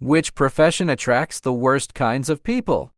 Which profession attracts the worst kinds of people?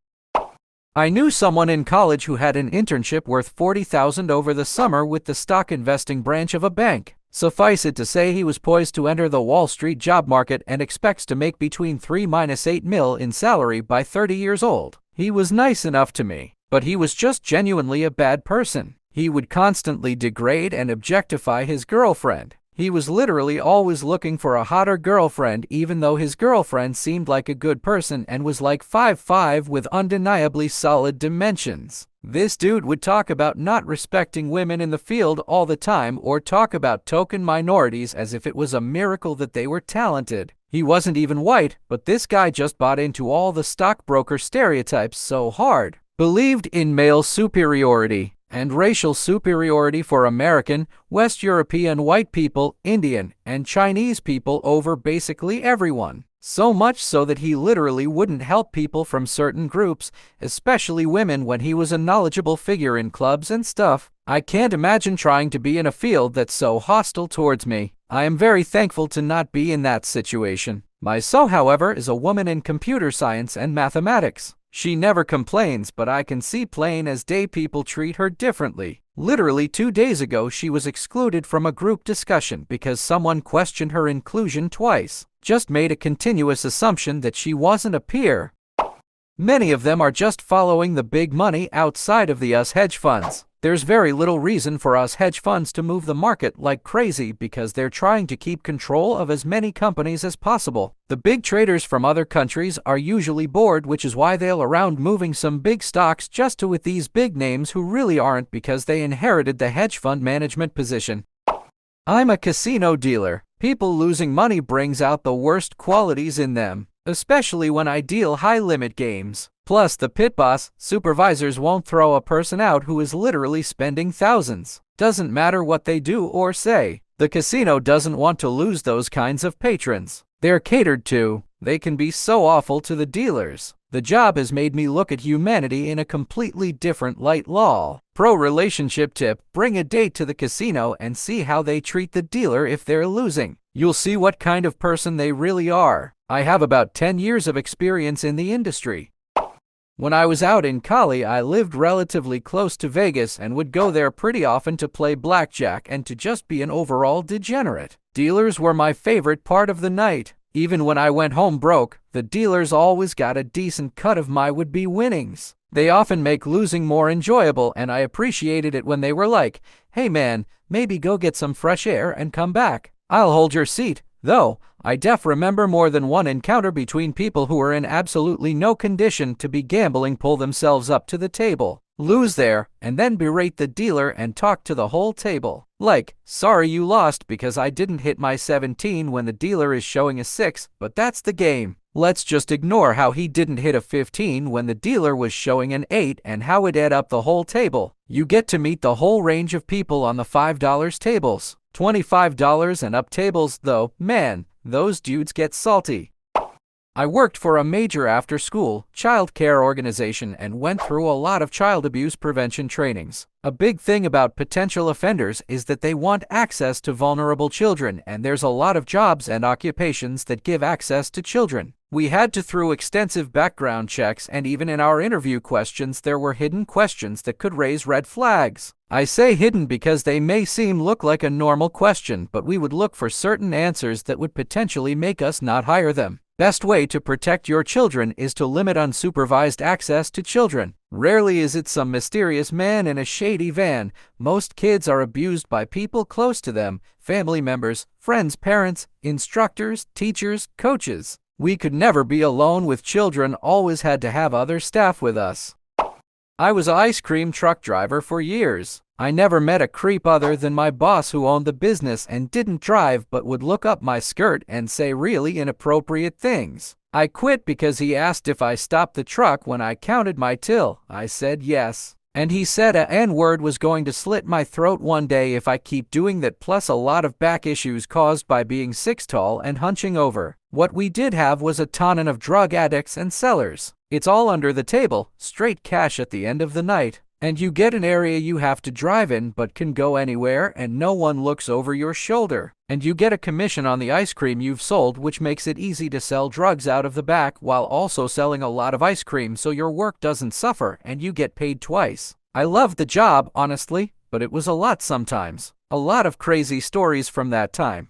I knew someone in college who had an internship worth $40,000 over the summer with the stock investing branch of a bank. Suffice it to say he was poised to enter the Wall Street job market and expects to make between 3–8 mil in salary by 30 years old. He was nice enough to me, but he was just genuinely a bad person. He would constantly degrade and objectify his girlfriend. He was literally always looking for a hotter girlfriend, even though his girlfriend seemed like a good person and was like 5'5" with undeniably solid dimensions. This dude would talk about not respecting women in the field all the time, or talk about token minorities as if it was a miracle that they were talented. He wasn't even white, but this guy just bought into all the stockbroker stereotypes so hard. Believed in male superiority and racial superiority for American, West European white people, Indian, and Chinese people over basically everyone. So much so that he literally wouldn't help people from certain groups, especially women, when he was a knowledgeable figure in clubs and stuff. I can't imagine trying to be in a field that's so hostile towards me. I am very thankful to not be in that situation. My so, however, is a woman in computer science and mathematics. She never complains, but I can see plain as day people treat her differently. Literally 2 days ago, she was excluded from a group discussion because someone questioned her inclusion twice. Just made a continuous assumption that she wasn't a peer. Many of them are just following the big money outside of the US hedge funds. There's very little reason for US hedge funds to move the market like crazy because they're trying to keep control of as many companies as possible. The big traders from other countries are usually bored, which is why they'll around moving some big stocks just to with these big names who really aren't, because they inherited the hedge fund management position. I'm a casino dealer. People losing money brings out the worst qualities in them, especially when I deal high-limit games. Plus, the pit boss supervisors won't throw a person out who is literally spending thousands. Doesn't matter what they do or say. The casino doesn't want to lose those kinds of patrons. They're catered to. They can be so awful to the dealers. The job has made me look at humanity in a completely different light. Lol. Pro relationship tip: bring a date to the casino and see how they treat the dealer if they're losing. You'll see what kind of person they really are. I have about 10 years of experience in the industry. When I was out in Cali, I lived relatively close to Vegas and would go there pretty often to play blackjack and to just be an overall degenerate. Dealers were my favorite part of the night. Even when I went home broke, the dealers always got a decent cut of my would-be winnings. They often make losing more enjoyable, and I appreciated it when they were like, "Hey man, maybe go get some fresh air and come back. I'll hold your seat." Though, I remember more than one encounter between people who were in absolutely no condition to be gambling pull themselves up to the table, lose there, and then berate the dealer and talk to the whole table. Like, sorry you lost because I didn't hit my 17 when the dealer is showing a 6, but that's the game. Let's just ignore how he didn't hit a 15 when the dealer was showing an 8 and how it ate up the whole table. You get to meet the whole range of people on the $5 tables. $25 and up tables, though, man, those dudes get salty. I worked for a major after-school child care organization and went through a lot of child abuse prevention trainings. A big thing about potential offenders is that they want access to vulnerable children, and there's a lot of jobs and occupations that give access to children. We had to through extensive background checks, and even in our interview questions there were hidden questions that could raise red flags. I say hidden because they may look like a normal question, but we would look for certain answers that would potentially make us not hire them. Best way to protect your children is to limit unsupervised access to children. Rarely is it some mysterious man in a shady van. Most kids are abused by people close to them, family members, friends, parents, instructors, teachers, coaches. We could never be alone with children, always had to have other staff with us. I was an ice cream truck driver for years. I never met a creep other than my boss who owned the business and didn't drive but would look up my skirt and say really inappropriate things. I quit because he asked if I stopped the truck when I counted my till. I said yes. And he said a N-word was going to slit my throat one day if I keep doing that, plus a lot of back issues caused by being 6 tall and hunching over. What we did have was a ton of drug addicts and sellers. It's all under the table, straight cash at the end of the night. And you get an area you have to drive in but can go anywhere and no one looks over your shoulder. And you get a commission on the ice cream you've sold, which makes it easy to sell drugs out of the back while also selling a lot of ice cream, so your work doesn't suffer and you get paid twice. I loved the job, honestly, but it was a lot sometimes. A lot of crazy stories from that time.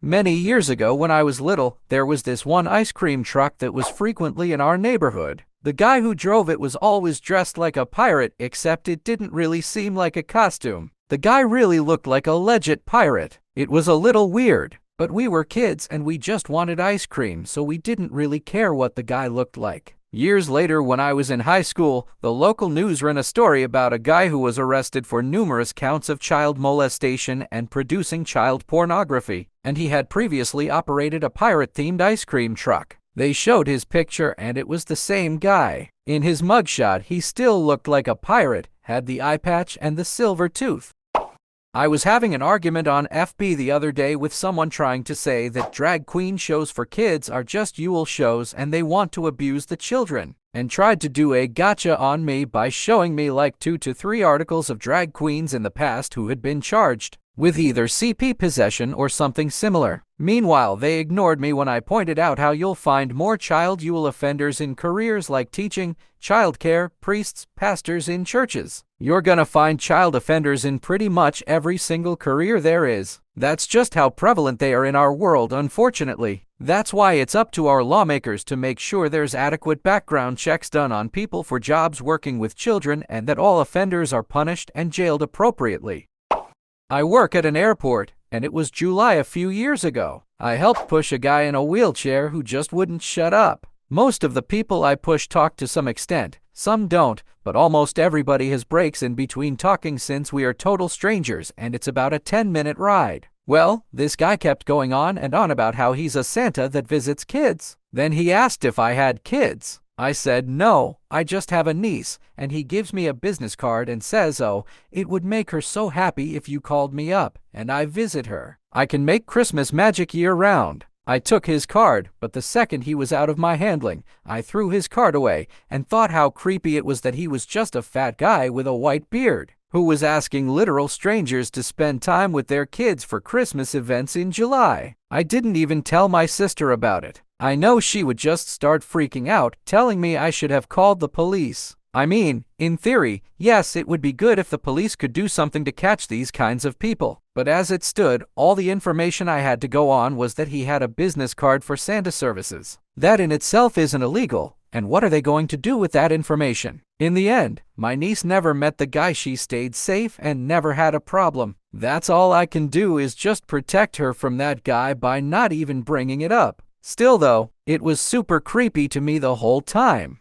Many years ago when I was little, there was this one ice cream truck that was frequently in our neighborhood. The guy who drove it was always dressed like a pirate, except it didn't really seem like a costume. The guy really looked like a legit pirate. It was a little weird, but we were kids and we just wanted ice cream, so we didn't really care what the guy looked like. Years later, when I was in high school, the local news ran a story about a guy who was arrested for numerous counts of child molestation and producing child pornography, and he had previously operated a pirate-themed ice cream truck. They showed his picture and it was the same guy. In his mugshot, he still looked like a pirate, had the eye patch and the silver tooth. I was having an argument on FB the other day with someone trying to say that drag queen shows for kids are just Yule shows and they want to abuse the children, and tried to do a gotcha on me by showing me like 2 to 3 articles of drag queens in the past who had been charged with either CP possession or something similar. Meanwhile, they ignored me when I pointed out how you'll find more child Yule offenders in careers like teaching, childcare, priests, pastors in churches. You're gonna find child offenders in pretty much every single career there is. That's just how prevalent they are in our world, unfortunately. That's why it's up to our lawmakers to make sure there's adequate background checks done on people for jobs working with children and that all offenders are punished and jailed appropriately. I work at an airport, and it was July a few years ago. I helped push a guy in a wheelchair who just wouldn't shut up. Most of the people I push talk to some extent, some don't, but almost everybody has breaks in between talking since we are total strangers and it's about a 10-minute ride. Well, this guy kept going on and on about how he's a Santa that visits kids. Then he asked if I had kids. I said, no, I just have a niece, and he gives me a business card and says, oh, it would make her so happy if you called me up, and I visit her. I can make Christmas magic year-round. I took his card, but the second he was out of my handling, I threw his card away and thought how creepy it was that he was just a fat guy with a white beard who was asking literal strangers to spend time with their kids for Christmas events in July. I didn't even tell my sister about it. I know she would just start freaking out, telling me I should have called the police. I mean, in theory, yes, it would be good if the police could do something to catch these kinds of people. But as it stood, all the information I had to go on was that he had a business card for Santa services. That in itself isn't illegal, and what are they going to do with that information? In the end, my niece never met the guy. She stayed safe and never had a problem. That's all I can do is just protect her from that guy by not even bringing it up. Still though, it was super creepy to me the whole time.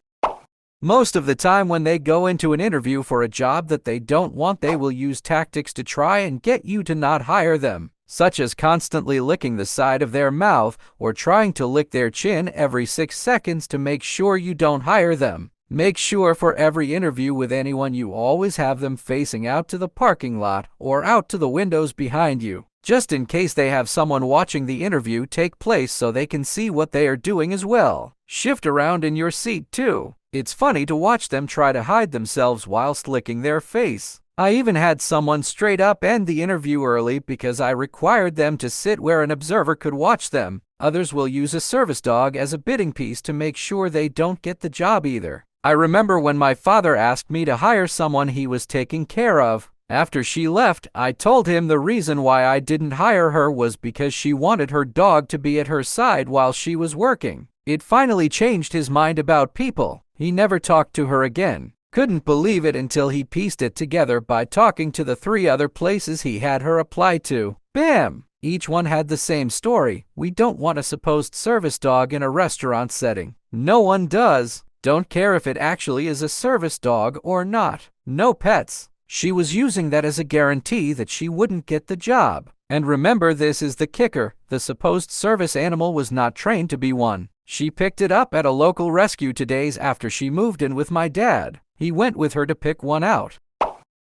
Most of the time when they go into an interview for a job that they don't want, they will use tactics to try and get you to not hire them, such as constantly licking the side of their mouth or trying to lick their chin every 6 seconds to make sure you don't hire them. Make sure for every interview with anyone you always have them facing out to the parking lot or out to the windows behind you, just in case they have someone watching the interview take place so they can see what they are doing as well. Shift around in your seat too. It's funny to watch them try to hide themselves whilst licking their face. I even had someone straight up end the interview early because I required them to sit where an observer could watch them. Others will use a service dog as a bidding piece to make sure they don't get the job either. I remember when my father asked me to hire someone he was taking care of. After she left, I told him the reason why I didn't hire her was because she wanted her dog to be at her side while she was working. It finally changed his mind about people. He never talked to her again. Couldn't believe it until he pieced it together by talking to the 3 other places he had her apply to. Bam! Each one had the same story. We don't want a supposed service dog in a restaurant setting. No one does. Don't care if it actually is a service dog or not. No pets. She was using that as a guarantee that she wouldn't get the job. And remember, this is the kicker. The supposed service animal was not trained to be one. She picked it up at a local rescue 2 days after she moved in with my dad. He went with her to pick one out.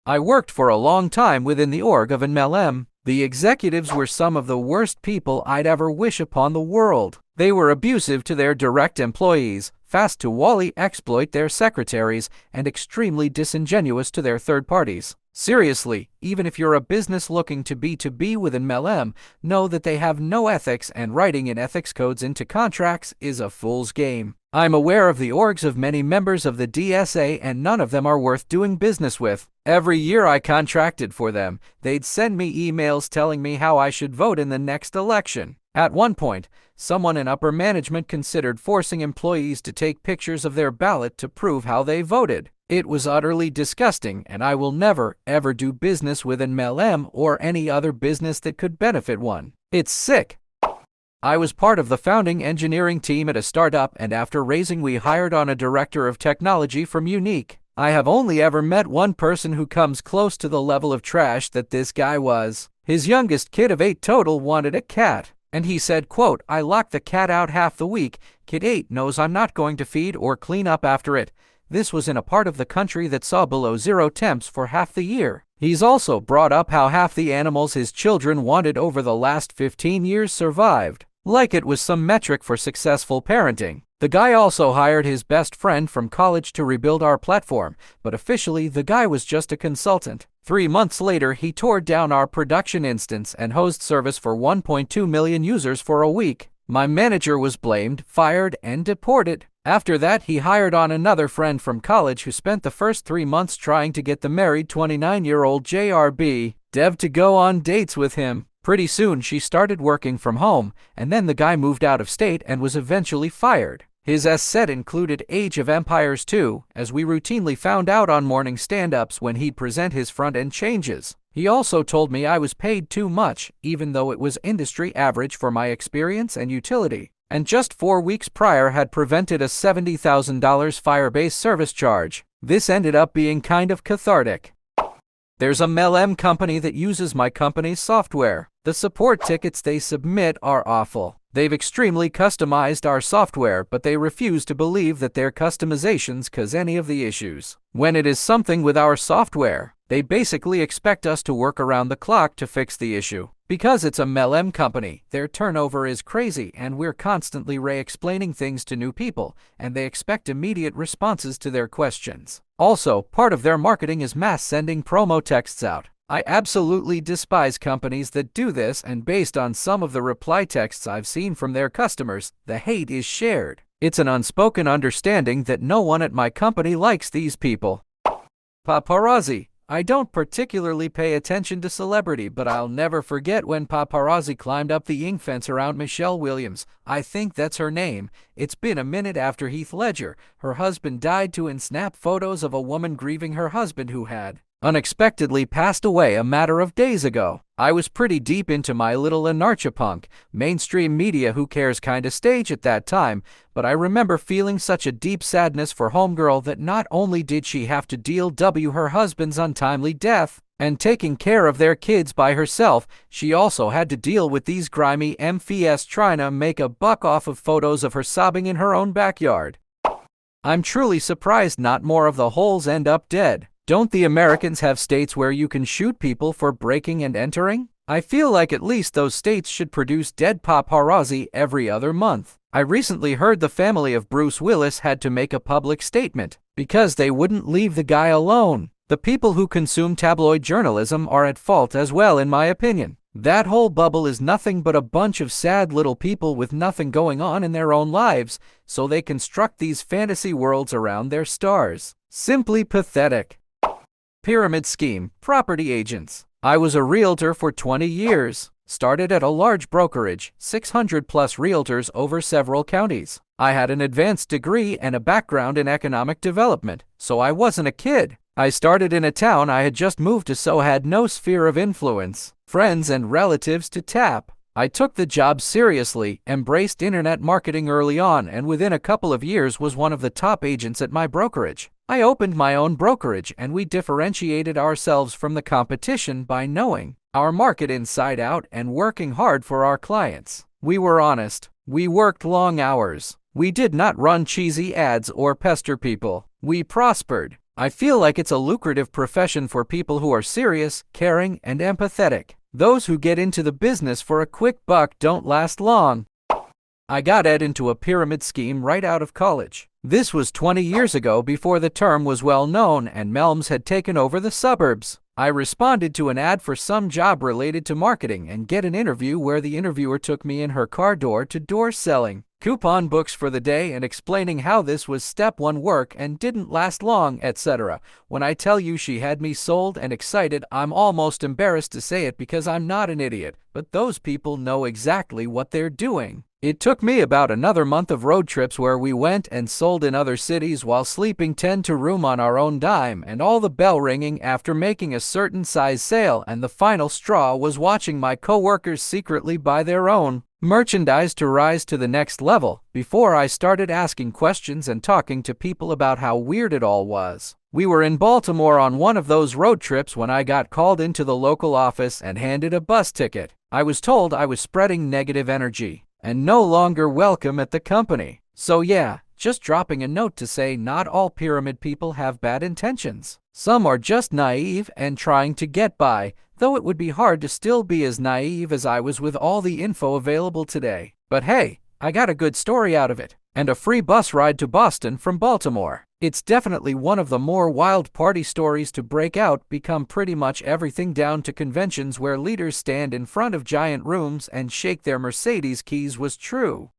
I worked for a long time within the org of MLM. The executives were some of the worst people I'd ever wish upon the world. They were abusive to their direct employees, fast to wholly exploit their secretaries, and extremely disingenuous to their third parties. Seriously, even if you're a business looking to B2B with an MLM, know that they have no ethics, and writing in ethics codes into contracts is a fool's game. I'm aware of the orgs of many members of the DSA, and none of them are worth doing business with. Every year I contracted for them, they'd send me emails telling me how I should vote in the next election. At one point, someone in upper management considered forcing employees to take pictures of their ballot to prove how they voted. It was utterly disgusting, and I will never, ever do business with an MLM or any other business that could benefit one. It's sick. I was part of the founding engineering team at a startup, and after raising we hired on a director of technology from Unique. I have only ever met one person who comes close to the level of trash that this guy was. His youngest kid of 8 total wanted a cat, and he said, quote, "I lock the cat out half the week. Kid 8 knows I'm not going to feed or clean up after it." This was in a part of the country that saw below zero temps for half the year. He's also brought up how half the animals his children wanted over the last 15 years survived, like it was some metric for successful parenting. The guy also hired his best friend from college to rebuild our platform, but officially the guy was just a consultant. 3 months later, he tore down our production instance and host service for 1.2 million users for a week. My manager was blamed, fired, and deported. After that, he hired on another friend from college who spent the first 3 months trying to get the married 29-year-old JRB Dev to go on dates with him. Pretty soon, she started working from home, and then the guy moved out of state and was eventually fired. His set included Age of Empires 2, as we routinely found out on morning stand-ups when he'd present his front-end changes. He also told me I was paid too much, even though it was industry average for my experience and utility, and just 4 weeks prior had prevented a $70,000 Firebase service charge. This ended up being kind of cathartic. There's a MLM company that uses my company's software. The support tickets they submit are awful. They've extremely customized our software, but they refuse to believe that their customizations cause any of the issues. When it is something with our software, they basically expect us to work around the clock to fix the issue. Because it's a MLM company, their turnover is crazy, and we're constantly re-explaining things to new people, and they expect immediate responses to their questions. Also, part of their marketing is mass sending promo texts out. I absolutely despise companies that do this, and based on some of the reply texts I've seen from their customers, the hate is shared. It's an unspoken understanding that no one at my company likes these people. Paparazzi. I don't particularly pay attention to celebrity, but I'll never forget when paparazzi climbed up the ink fence around Michelle Williams. I think that's her name. It's been a minute after Heath Ledger, her husband, died to snap photos of a woman grieving her husband who had unexpectedly passed away a matter of days ago. I was pretty deep into my little anarcha-punk, mainstream media who cares kinda stage at that time, but I remember feeling such a deep sadness for homegirl that not only did she have to deal with her husband's untimely death and taking care of their kids by herself, she also had to deal with these grimy MFs trying to make a buck off of photos of her sobbing in her own backyard. I'm truly surprised not more of the holes end up dead. Don't the Americans have states where you can shoot people for breaking and entering? I feel like at least those states should produce dead paparazzi every other month. I recently heard the family of Bruce Willis had to make a public statement because they wouldn't leave the guy alone. The people who consume tabloid journalism are at fault as well, in my opinion. That whole bubble is nothing but a bunch of sad little people with nothing going on in their own lives, so they construct these fantasy worlds around their stars. Simply pathetic. Pyramid scheme, property agents. I was a realtor for 20 years. Started at a large brokerage, 600 plus realtors over several counties. I had an advanced degree and a background in economic development, so I wasn't a kid. I started in a town I had just moved to, so had no sphere of influence, friends and relatives to tap. I took the job seriously, embraced internet marketing early on, and within a couple of years was one of the top agents at my brokerage. I opened my own brokerage, and we differentiated ourselves from the competition by knowing our market inside out and working hard for our clients. We were honest. We worked long hours. We did not run cheesy ads or pester people. We prospered. I feel like it's a lucrative profession for people who are serious, caring, and empathetic. Those who get into the business for a quick buck don't last long. I got Ed into a pyramid scheme right out of college. This was 20 years ago, before the term was well known and Melms had taken over the suburbs. I responded to an ad for some job related to marketing and get an interview where the interviewer took me in her car door-to-door selling coupon books for the day and explaining how this was step one work and didn't last long, etc. When I tell you she had me sold and excited, I'm almost embarrassed to say it because I'm not an idiot, but those people know exactly what they're doing. It took me about another month of road trips where we went and sold in other cities while sleeping 10 to room on our own dime, and all the bell ringing after making a certain size sale, and the final straw was watching my coworkers secretly buy their own merchandise to rise to the next level before I started asking questions and talking to people about how weird it all was. We were in Baltimore on one of those road trips when I got called into the local office and handed a bus ticket. I was told I was spreading negative energy and no longer welcome at the company. So yeah, just dropping a note to say not all pyramid people have bad intentions. Some are just naive and trying to get by, though it would be hard to still be as naive as I was with all the info available today. But hey, I got a good story out of it, and a free bus ride to Boston from Baltimore. It's definitely one of the more wild party stories to break out, become pretty much everything down to conventions where leaders stand in front of giant rooms and shake their Mercedes keys was true.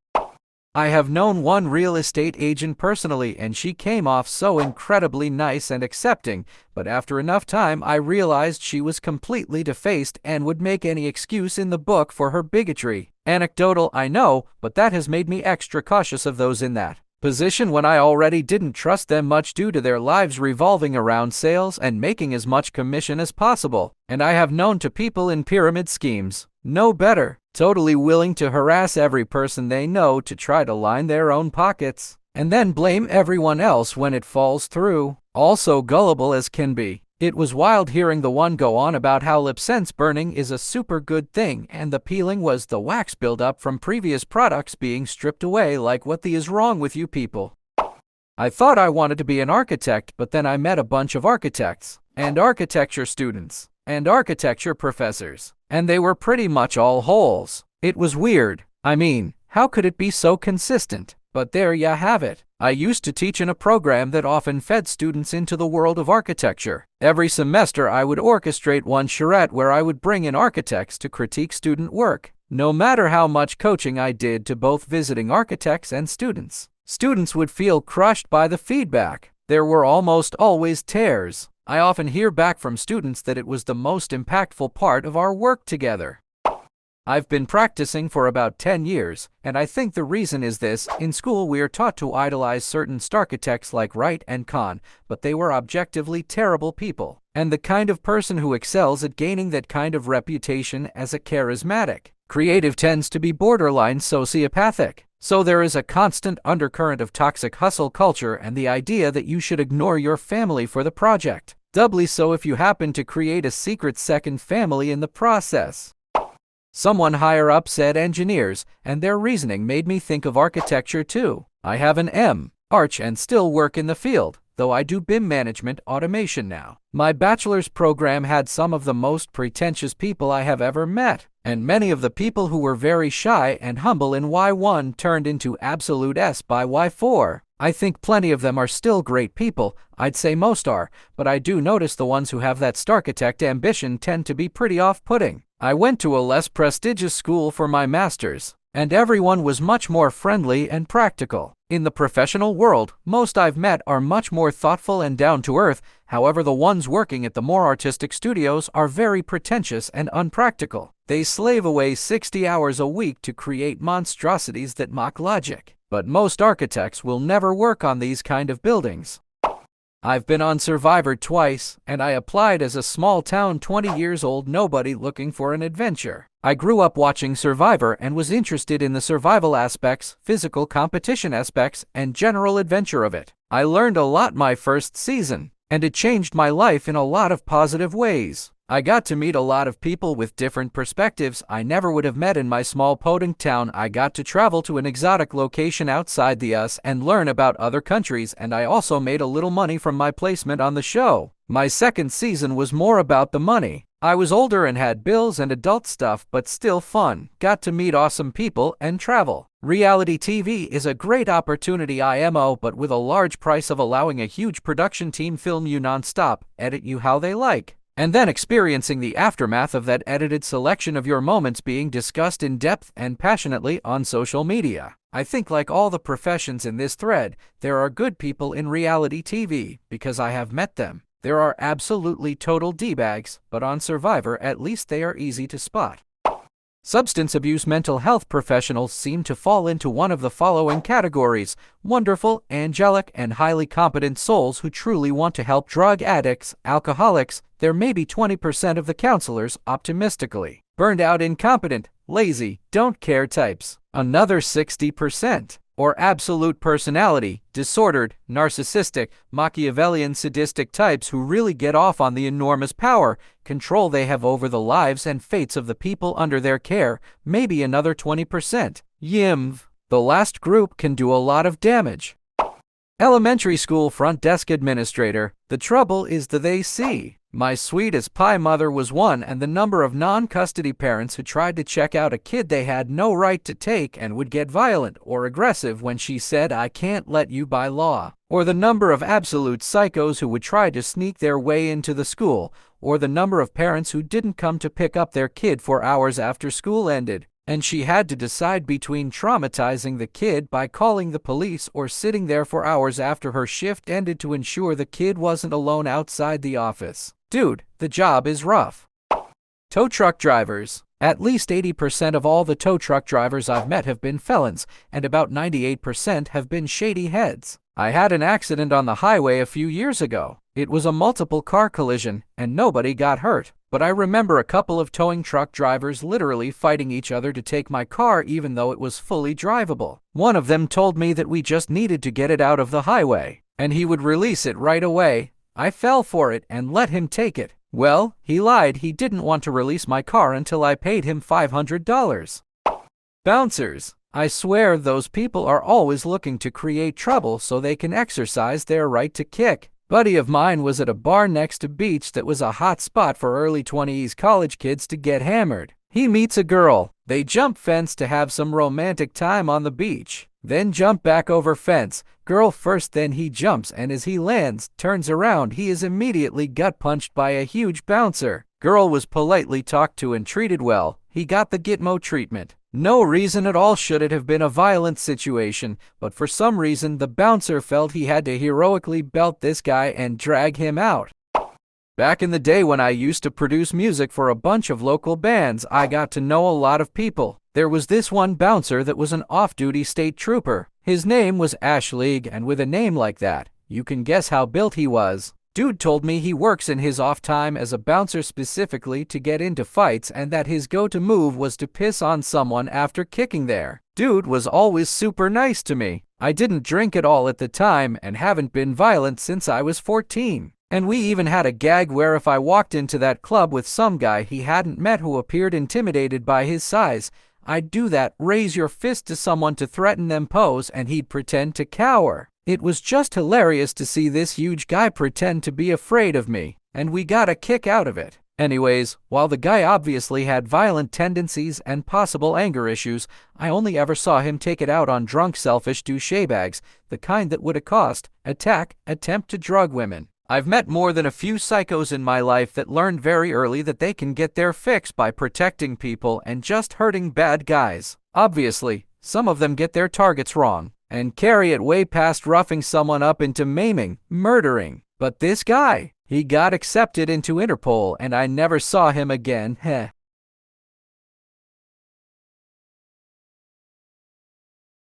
I have known one real estate agent personally, and she came off so incredibly nice and accepting, but after enough time I realized she was completely defaced and would make any excuse in the book for her bigotry. Anecdotal, I know, but that has made me extra cautious of those in that position when I already didn't trust them much due to their lives revolving around sales and making as much commission as possible. And I have known to people in pyramid schemes no better, totally willing to harass every person they know to try to line their own pockets, and then blame everyone else when it falls through. Also gullible as can be. It was wild hearing the one go on about how lip sense burning is a super good thing and the peeling was the wax buildup from previous products being stripped away. Like, what the is wrong with you people? I thought I wanted to be an architect, but then I met a bunch of architects and architecture students and architecture professors, and they were pretty much all holes. It was weird. I mean, how could it be so consistent? But there ya have it. I used to teach in a program that often fed students into the world of architecture. Every semester I would orchestrate one charrette where I would bring in architects to critique student work. No matter how much coaching I did to both visiting architects and students, students would feel crushed by the feedback. There were almost always tears. I often hear back from students that it was the most impactful part of our work together. I've been practicing for about 10 years, and I think the reason is this. In school we are taught to idolize certain starchitects like Wright and Kahn, but they were objectively terrible people, and the kind of person who excels at gaining that kind of reputation as a charismatic creative tends to be borderline sociopathic. So there is a constant undercurrent of toxic hustle culture and the idea that you should ignore your family for the project. Doubly so if you happen to create a secret second family in the process. Someone higher up said engineers, and their reasoning made me think of architecture too. I have an M.Arch and still work in the field, though I do BIM management automation now. My bachelor's program had some of the most pretentious people I have ever met, and many of the people who were very shy and humble in Y1 turned into absolute S by Y4. I think plenty of them are still great people, I'd say most are, but I do notice the ones who have that starchitect ambition tend to be pretty off-putting. I went to a less prestigious school for my master's, and everyone was much more friendly and practical. In the professional world, most I've met are much more thoughtful and down-to-earth. However, the ones working at the more artistic studios are very pretentious and unpractical. They slave away 60 hours a week to create monstrosities that mock logic. But most architects will never work on these kind of buildings. I've been on Survivor twice, and I applied as a small-town 20-years-old nobody looking for an adventure. I grew up watching Survivor and was interested in the survival aspects, physical competition aspects, and general adventure of it. I learned a lot my first season, and it changed my life in a lot of positive ways. I got to meet a lot of people with different perspectives I never would have met in my small podunk town. I got to travel to an exotic location outside the US and learn about other countries, and I also made a little money from my placement on the show. My second season was more about the money. I was older and had bills and adult stuff, but still fun. Got to meet awesome people and travel. Reality TV is a great opportunity IMO, but with a large price of allowing a huge production team film you non-stop, edit you how they like, and then experiencing the aftermath of that edited selection of your moments being discussed in depth and passionately on social media. I think, like all the professions in this thread, there are good people in reality TV because I have met them. There are absolutely total D-bags, but on Survivor at least they are easy to spot. Substance abuse mental health professionals seem to fall into one of the following categories: wonderful, angelic, and highly competent souls who truly want to help drug addicts, alcoholics, there may be 20% of the counselors optimistically, burned out, incompetent, lazy, don't care types, another 60%. Or absolute personality, disordered, narcissistic, Machiavellian sadistic types who really get off on the enormous power, control they have over the lives and fates of the people under their care, maybe another 20%. YIMV. The last group can do a lot of damage. Elementary school front desk administrator. The trouble is the they see. My sweet as pie mother was one, and the number of non-custody parents who tried to check out a kid they had no right to take and would get violent or aggressive when she said, "I can't let you by law." Or the number of absolute psychos who would try to sneak their way into the school, or the number of parents who didn't come to pick up their kid for hours after school ended, and she had to decide between traumatizing the kid by calling the police or sitting there for hours after her shift ended to ensure the kid wasn't alone outside the office. Dude, the job is rough. Tow truck drivers. At least 80% of all the tow truck drivers I've met have been felons, and about 98% have been shady heads. I had an accident on the highway a few years ago. It was a multiple car collision, and nobody got hurt. But I remember a couple of towing truck drivers literally fighting each other to take my car even though it was fully drivable. One of them told me that we just needed to get it out of the highway, and he would release it right away. I fell for it and let him take it. Well, he lied. He didn't want to release my car until I paid him $500. Bouncers. I swear those people are always looking to create trouble so they can exercise their right to kick. Buddy of mine was at a bar next to beach that was a hot spot for early 20s college kids to get hammered. He meets a girl. They jump fence to have some romantic time on the beach. Then jump back over fence. Girl first, then he jumps, and as he lands, turns around, he is immediately gut punched by a huge bouncer. Girl was politely talked to and treated well. He got the Gitmo treatment. No reason at all should it have been a violent situation, but for some reason the bouncer felt he had to heroically belt this guy and drag him out. Back in the day when I used to produce music for a bunch of local bands, I got to know a lot of people. There was this one bouncer that was an off-duty state trooper. His name was Ash League, and with a name like that, you can guess how built he was. Dude told me he works in his off time as a bouncer specifically to get into fights, and that his go-to move was to piss on someone after kicking there. Dude was always super nice to me. I didn't drink at all at the time and haven't been violent since I was 14. And we even had a gag where if I walked into that club with some guy he hadn't met who appeared intimidated by his size, I'd do that, raise your fist to someone to threaten them pose, and he'd pretend to cower. It was just hilarious to see this huge guy pretend to be afraid of me, and we got a kick out of it. Anyways, while the guy obviously had violent tendencies and possible anger issues, I only ever saw him take it out on drunk, selfish douchebags, the kind that would accost, attack, attempt to drug women. I've met more than a few psychos in my life that learned very early that they can get their fix by protecting people and just hurting bad guys. Obviously, some of them get their targets wrong and carry it way past roughing someone up into maiming, murdering. But this guy, he got accepted into Interpol and I never saw him again. Heh.